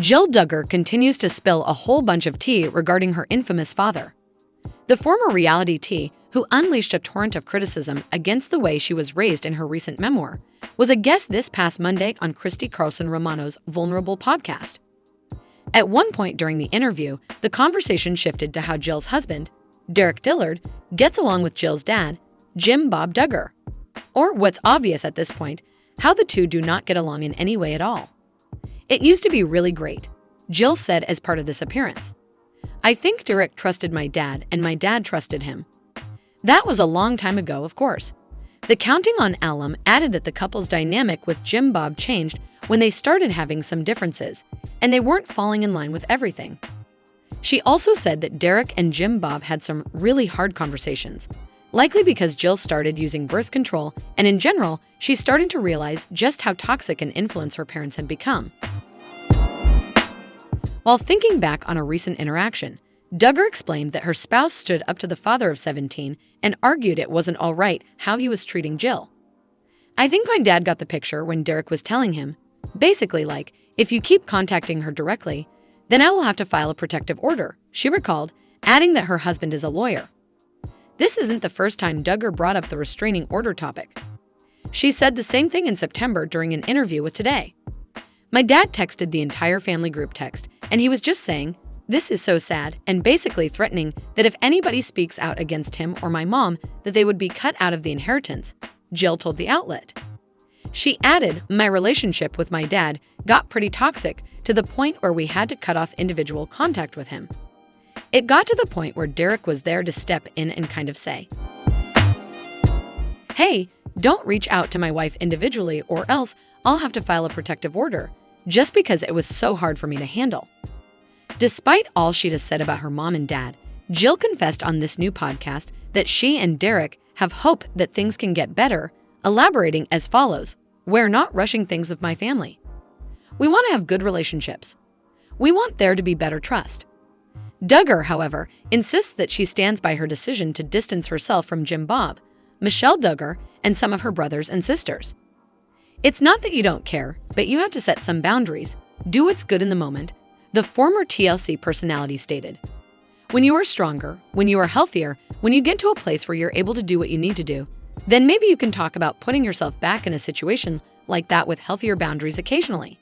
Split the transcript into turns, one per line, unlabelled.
Jill Duggar continues to spill a whole bunch of tea regarding her infamous father. The former reality T, who unleashed a torrent of criticism against the way she was raised in her recent memoir, was a guest this past Monday on Christy Carlson Romano's Vulnerable podcast. At one point during the interview, the conversation shifted to how Jill's husband, Derek Dillard, gets along with Jill's dad, Jim Bob Duggar. Or what's obvious at this point, how the two do not get along in any way at all. "It used to be really great," Jill said as part of this appearance. "I think Derek trusted my dad and my dad trusted him. That was a long time ago, of course." The Counting on alum added that the couple's dynamic with Jim Bob changed when they started having some differences, and they weren't falling in line with everything. She also said that Derek and Jim Bob had some really hard conversations, likely because Jill started using birth control, and in general, she's starting to realize just how toxic an influence her parents had become. While thinking back on a recent interaction, Duggar explained that her spouse stood up to the father of 17 and argued it wasn't all right how he was treating Jill. "I think my dad got the picture when Derek was telling him, basically like, if you keep contacting her directly, then I will have to file a protective order," she recalled, adding that her husband is a lawyer. This isn't the first time Duggar brought up the restraining order topic. She said the same thing in September during an interview with Today. "My dad texted the entire family group text, and he was just saying, 'This is so sad,' and basically threatening that if anybody speaks out against him or my mom, that they would be cut out of the inheritance," Jill told the outlet. She added, "My relationship with my dad got pretty toxic to the point where we had to cut off individual contact with him. It got to the point where Derek was there to step in and kind of say, 'Hey, don't reach out to my wife individually or else I'll have to file a protective order,' just because it was so hard for me to handle." Despite all she'd said about her mom and dad, Jill confessed on this new podcast that she and Derek have hope that things can get better, elaborating as follows, "We're not rushing things with my family. We want to have good relationships. We want there to be better trust." Duggar, however, insists that she stands by her decision to distance herself from Jim Bob, Michelle Duggar, and some of her brothers and sisters. "It's not that you don't care, but you have to set some boundaries, do what's good in the moment," the former TLC personality stated. "When you are stronger, when you are healthier, when you get to a place where you're able to do what you need to do, then maybe you can talk about putting yourself back in a situation like that with healthier boundaries occasionally."